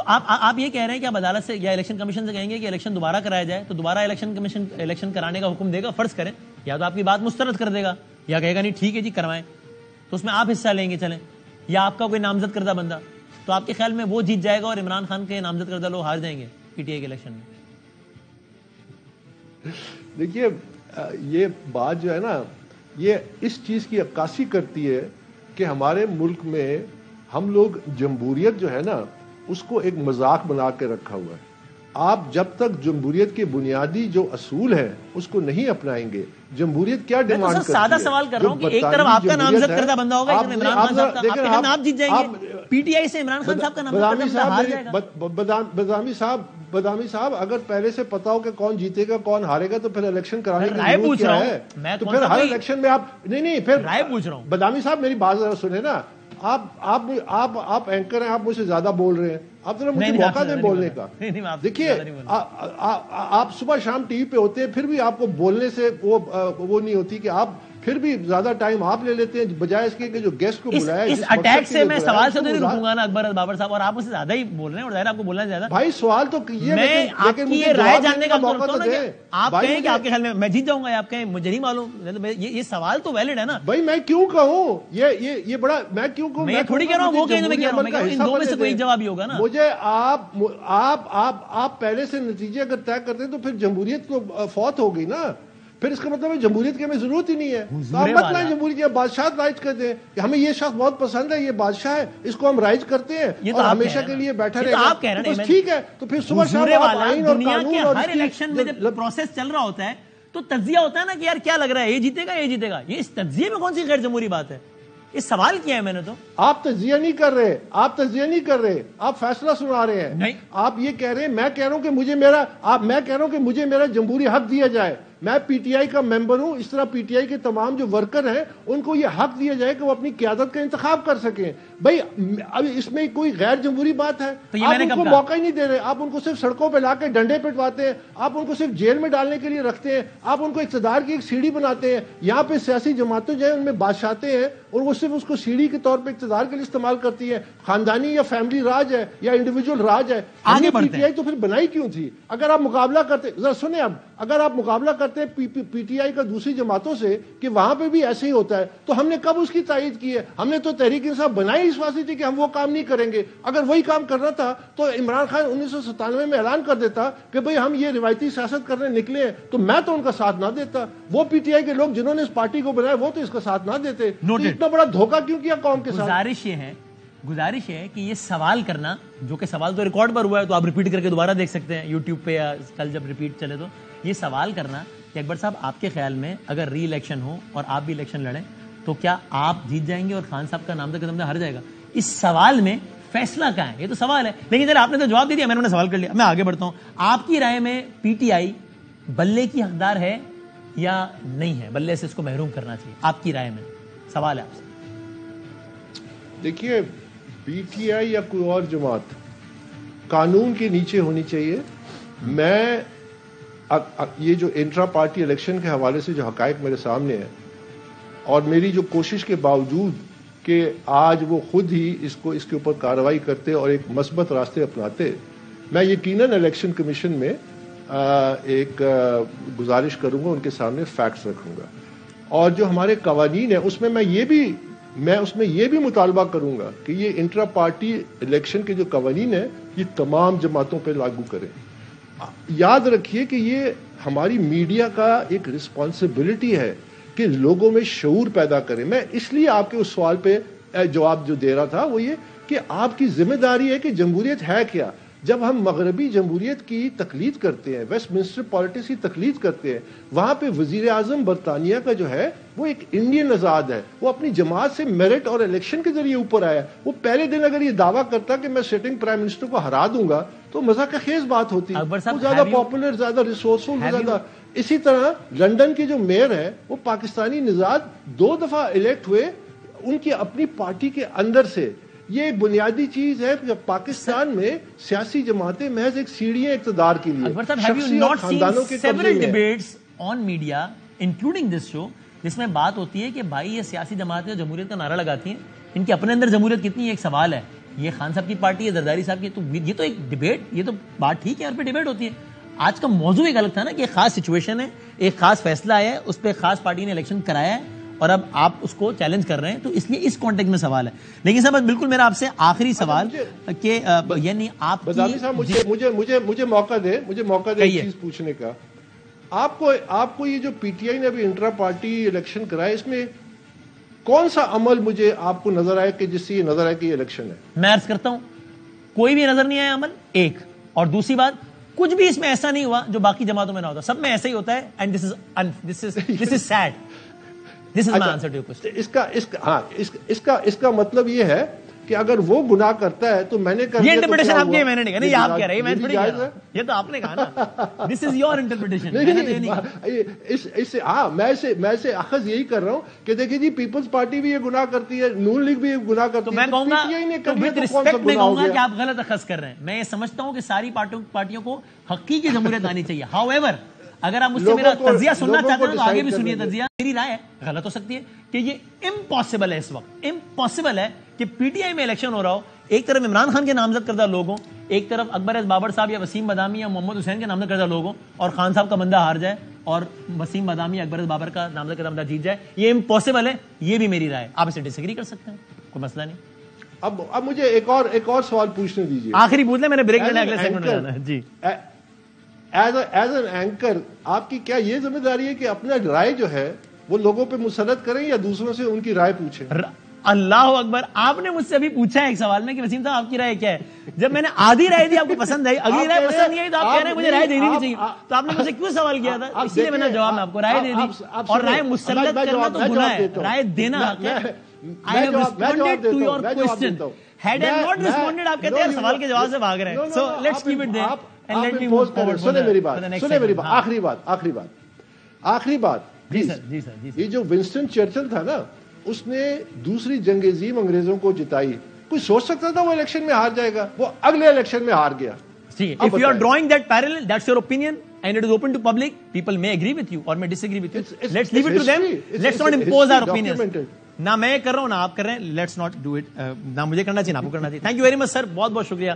آپ یہ کہہ رہے ہیں کہ آپ عدالت سے یا الیکشن کمیشن سے کہیں گے کہ الیکشن دوبارہ کرایا جائے تو دوبارہ الیکشن کمیشن الیکشن کرانے کا حکم دے گا؟ فرض کریں یا تو آپ کی بات مسترد کر دے گا یا کہے گا نہیں ٹھیک ہے جی کروائیں، تو اس میں آپ حصہ لیں گے چلیں، یا آپ کا کوئی نامزد کردہ بندہ، تو آپ کے خیال میں وہ جیت جائے گا اور عمران خان کے نامزد کردہ لوگ ہار جائیں گے پی ٹی آئی کے الیکشن میں؟ دیکھیے یہ بات جو ہے نا یہ اس چیز کی عکاسی کرتی ہے کہ ہمارے ملک میں ہم لوگ جمہوریت جو ہے نا اس کو ایک مذاق بنا کے رکھا ہوا ہے. آپ جب تک جمہوریت کے بنیادی جو اصول ہیں اس کو نہیں اپنائیں گے، جمہوریت کیا ڈیمانڈ کرتی ہے؟ سادہ سوال کر رہا ہوں کہ ایک طرف آپ کا نامزد کردہ بندہ ہوگا عمران خان صاحب کا، آپ جیت جائیں گے، پی ٹی آئی سے عمران خان صاحب کا نامزد کردہ بندہ ہار جائے گا. بدامی صاحب اگر پہلے سے پتا ہو کہ کون جیتے گا کون ہارے گا تو پھر الیکشن کرانے کی ضرورت کیا ہے؟ تو پھر ہر الیکشن میں آپ نہیں پھر رائے پوچھ رہا ہوں. بدامی صاحب میری بات ذرا سنیں نا، آپ اینکر ہیں، آپ مجھ سے زیادہ بول رہے ہیں، آپ ذرا مجھے موقع دیں بولنے کا. دیکھیے آپ صبح شام ٹی وی پہ ہوتے ہیں پھر بھی آپ کو بولنے سے وہ نہیں ہوتی کہ آپ پھر بھی زیادہ ٹائم آپ لے لیتے ہیں بجائے اس کے کہ جو گیسٹ کو بلایا. اس اٹیک سے میں سوال سے تو نہیں رکوں گا نا اکبر بابر صاحب، اور آپ مجھ سے زیادہ ہی بول رہے ہیں اور ظاہر آپ کو بولنا زیادہ. بھائی سوال تو یہ میں آپ کی یہ رائے جاننے کا موقع تو دیں. آپ کہیں کہ آپ کے خیال میں جیت جاؤں گا، آپ کہیں مجھے نہیں معلوم، یہ سوال تو ویلڈ ہے نا. بھائی میں کیوں کہوں یہ بڑا، میں کیوں کہوں؟ میں تھوڑی کہہ رہا ہوں وہ کہیں میں کہہ رہا ہوں ان دو میں سے کوئی جواب ہی ہوگا نا. مجھے آپ پہلے سے نتیجے اگر طے کرتے ہیں تو پھر جمہوریت تو فوت ہو گئی نا، پھر اس کا مطلب ہے جمہوریت کی ہمیں ضرورت ہی نہیں ہے. آپ مت لائیں جمہوریت کی، بادشاہ رائج کرتے ہیں کہ ہمیں یہ شخص بہت پسند ہے، یہ بادشاہ ہے، اس کو ہم رائج کرتے ہیں اور ہمیشہ کے لیے بیٹھا رہے گا. آپ کہہ رہے ہیں ٹھیک ہے، تو پھر صبح شام آئین اور قانون اور ہر الیکشن میں جب پروسیس چل رہا ہوتا ہے تو تجزیہ ہوتا ہے نا کہ یار کیا لگ رہا ہے یہ جیتے گا یہ جیتے گا. یہ اس تجزیے میں کون سی غیر جمہوری بات ہے؟ اس سوال کیا ہے میں نے تو. آپ تجزیہ نہیں کر رہے، آپ فیصلہ سنا رہے ہیں. آپ یہ کہہ رہے ہیں، میں کہہ رہا ہوں کہ مجھے میرا جمہوری حق دیا جائے. میں پی ٹی آئی کا ممبر ہوں، اس طرح پی ٹی آئی کے تمام جو ورکر ہیں ان کو یہ حق دیا جائے کہ وہ اپنی قیادت کا انتخاب کر سکیں. بھائی اب اس میں کوئی غیر جمہوری بات ہے؟ آپ ان کو موقع ہی نہیں دے رہے، آپ ان کو صرف سڑکوں پہ لا کے ڈنڈے پٹواتے ہیں، آپ ان کو صرف جیل میں ڈالنے کے لیے رکھتے ہیں، آپ ان کو اقتدار کی ایک سیڑھی بناتے ہیں. یہاں پہ سیاسی جماعتیں جو ہیں ان میں بادشاہتے ہیں اور وہ صرف اس کو سیڑھی کے طور پہ اقتدار کے لیے استعمال کرتی ہے. خاندانی یا فیملی راج ہے یا انڈیویجول راج ہے. آگے پی ٹی آئی تو پھر بنائی کیوں تھی؟ اگر آپ مقابلہ کرتے، ذرا سنیں، اگر آپ مقابلہ کرتے پی ٹی آئی کا دوسری جماعتوں سے کہ وہاں پہ بھی ایسے ہی ہوتا ہے تو ہم نے کب اس کی تائید کی ہے؟ ہم نے تو تحریک انصاف بنائی اس واسطے تھی کہ ہم وہ کام نہیں کریں گے. اگر وہی کام کرنا تھا تو عمران خان 1997 میں اعلان کر دیتا کہ بھئی ہم یہ روایتی سیاست کرنے نکلے ہیں، تو میں تو ان کا ساتھ نہ دیتا. وہ پی ٹی آئی کے لوگ جنہوں نے اس پارٹی کو بنایا وہ تو اس کا ساتھ نہ دیتے. اتنا بڑا دھوکہ کیوں کیا قوم کے ساتھ؟ گزارش ہے کہ یہ سوال کرنا، جو کہ سوال تو ریکارڈ پر ہوا ہے تو آپ ریپیٹ کر کے دوبارہ دیکھ سکتے ہیں یوٹیوب پہ یا کل جب ریپیٹ چلے تو، یہ سوال کرنا کہ اکبر صاحب آپ کے خیال میں اگر ری الیکشن ہو اور آپ بھی الیکشن لڑیں تو کیا آپ جیت جائیں گے اور خان صاحب کا نامزد قدم ہار جائے گا؟ اس سوال میں فیصلہ کہاں ہے؟ یہ تو سوال ہے. لیکن ذرا آپ نے تو جواب دے دیا، میں نے سوال کر لیا. میں آگے بڑھتا ہوں. آپ کی رائے میں پی ٹی آئی بلے کی حقدار ہے یا نہیں ہے؟ بلے سے اس کو محروم کرنا چاہیے آپ کی رائے میں؟ سوال ہے آپ سے. دیکھیے پی ٹی آئی یا کوئی اور جماعت قانون کے نیچے ہونی چاہیے. میں یہ جو انٹرا پارٹی الیکشن کے حوالے سے جو حقائق میرے سامنے ہیں اور میری جو کوشش کے باوجود کہ آج وہ خود ہی اس کے اوپر کارروائی کرتے اور ایک مثبت راستے اپناتے، میں یقیناً الیکشن کمیشن میں ایک گزارش کروں گا، ان کے سامنے فیکٹس رکھوں گا. اور جو ہمارے قوانین ہیں اس میں میں یہ بھی مطالبہ کروں گا کہ یہ انٹرا پارٹی الیکشن کے جو قوانین ہیں یہ تمام جماعتوں پہ لاگو کریں. یاد رکھیے کہ یہ ہماری میڈیا کا ایک رسپانسبلٹی ہے کہ لوگوں میں شعور پیدا کریں. میں اس لیے آپ کے اس سوال پہ جواب جو دے رہا تھا وہ یہ کہ آپ کی ذمہ داری ہے کہ جمہوریت ہے کیا. جب ہم مغربی جمہوریت کی تقلید کرتے ہیں، ویسٹ منسٹر پالیٹکس کی تقلید کرتے ہیں، وہاں پہ وزیر اعظم برطانیہ کا جو ہے وہ ایک انڈین آزاد ہے، وہ اپنی جماعت سے میرٹ اور الیکشن کے ذریعے اوپر آیا. وہ پہلے دن اگر یہ دعویٰ کرتا کہ میں سٹنگ پرائم منسٹر کو ہرا دوں گا تو مزاق خیز بات ہوتی. وہ زیادہ پاپولر، زیادہ ریسورسفل، زیادہ. اسی طرح لندن کے جو میئر ہیں وہ پاکستانی نژاد 2 دفعہ الیکٹ ہوئے ان کی اپنی پارٹی کے اندر سے. یہ ایک بنیادی چیز ہے کہ پاکستان میں سیاسی جماعتیں محض ایک سیڑھی ہیں اقتدار کے لیے. شخصی اور خاندانوں کے قبضے میں ڈیبیٹس آن میڈیا انکلوڈنگ دس شو جس میں بات ہوتی ہے کہ بھائی یہ سیاسی جماعتیں جمہوریت کا نعرہ لگاتی ہیں، ان کے اپنے اندر جمہوریت کتنی ہے ایک سوال ہے. یہ خان صاحب کی پارٹی ہے، زرداری صاحب کی، تو یہ تو ایک ڈیبیٹ، یہ تو بات ٹھیک ہے، اور پہ ڈیبیٹ ہوتی ہے. آج کا موضوع ایک الگ تھا نا کہ ایک خاص سچویشن ہے، ایک خاص فیصلہ آیا ہے، اس پہ خاص پارٹی نے الیکشن کرایا ہے اور اب آپ اس کو چیلنج کر رہے ہیں، تو اس لیے اس کانٹیکٹ میں سوال ہے. لیکن صاحب بالکل میرا آپ سے آخری سوال کہ یعنی آپ بدامی صاحب مجھے موقع دے ایک چیز پوچھنے کا. آپ کو یہ جو پی ٹی آئی نے ابھی انٹرا پارٹی الیکشن کرایا، اس میں کون سا عمل مجھے آپ کو نظر آئے کہ جس سے یہ نظر آئے کہ یہ الیکشن ہے؟ میں عرض کرتا ہوں کوئی بھی نظر نہیں آیا عمل، ایک. اور دوسری بات، کچھ بھی اس میں ایسا نہیں ہوا جو باقی جماعتوں میں نہ ہوتا، سب میں ایسا ہی ہوتا ہے. And this is said. This is my answer to your question. اس کا مطلب یہ ہے کہ اگر وہ گناہ کرتا ہے تو میں نے کر یہ انٹرپریٹیشن آپ کی ہے، میں نے نہیں کہا. یہ آپ کہہ رہے ہیں، میں تھوڑی کہہ رہا ہوں، یہ تو آپ نے کہا نا. دس از یور انٹرپریٹیشن. میں سے اخذ یہی کر رہا ہوں کہ دیکھیں جی پیپلز پارٹی بھی یہ گناہ کرتی ہے، نون لیگ بھی یہ گناہ کرتی ہے. تو میں کہوں گا ود ریسپیکٹ میں کہوں گا کہ آپ غلط اخذ کر رہے ہیں. میں یہ سمجھتا ہوں کہ ساری پارٹیوں کو حقیقی جمہوریت آنی چاہیے. ہاؤ ایور اگر آپ مجھ سے میرا تجزیہ سننا چاہتے ہیں تو آگے بھی سنیے تجزیہ. میری رائے ہے، غلط ہو سکتی ہے، کہ یہ امپاسبل ہے، اس وقت امپاسبل ہے کہ پی ٹی آئی میں الیکشن ہو رہا ہو، ایک طرف عمران خان کے نامزد کردہ لوگ ہوں، ایک طرف اکبر بابر صاحب یا وسیم بادامی یا محمد حسین کے نامزد کردہ لوگ ہوں، اور خان صاحب کا بندہ ہار جائے اور وسیم بادامی اکبر بابر کا نامزد کردہ بندہ جیت جائے. یہ امپاسبل ہے، یہ بھی میری رائے. آپ اسے ڈس ایگری کر سکتے ہیں، کوئی مسئلہ نہیں. اب مجھے ایک اور سوال پوچھنے دیجیے. آخری پوچھ لیں، میں نے بریک لینا ہے، اگلے سیگمنٹ میں جانا ہے. جی ایز این اینکر آپ کی کیا یہ ذمہ داری ہے کہ اپنا رائے جو ہے وہ لوگوں پہ مسلط کریں یا دوسروں سے ان کی رائے پوچھیں؟ اللہ اکبر. آپ نے مجھ سے ابھی پوچھا ہے ایک سوال میں کہ وسیم صاحب آپ کی رائے کیا ہے. جب میں نے آدھی رائے دی آپ کو پسند آئی، اگلی رائے پسند نہیں آئی، تو آپ کہہ رہے ہیں مجھے رائے دینی نہیں چاہیے. تو آپ نے مجھ سے کیوں سوال کیا تھا؟ اسی لیے میں نے جواب میں آپ کو رائے دے دی. اور رائے مسلط کرنا تو گناہ ہے، رائے دینا حق ہے. I have responded to your question. Had I not responded, آپ کہتے ہیں سوال کے جواب سے بھاگ رہے ہیں. So let's keep it there and let me move forward. سنیں میری بات، آخری بات. جی سر. یہ جو ونسٹن چرچل تھا نا، اس نے دوسری جنگ عظیم انگریزوں کو جتائی. کوئی سوچ سکتا تھا وہ الیکشن میں ہار جائے گا؟ وہ اگلے الیکشن میں ہار گیا. If you are drawing that parallel, that's your opinion and it is open to public. People may agree with you or may disagree with you. Let's leave it to them. Let's not impose our opinions. نہ میں کر رہا ہوں نہ آپ کر رہے ہیں. Let's not do it. نہ مجھے کرنا چاہیے نہ آپ کو کرنا چاہیے. Thank you very much sir. بہت بہت شکریہ.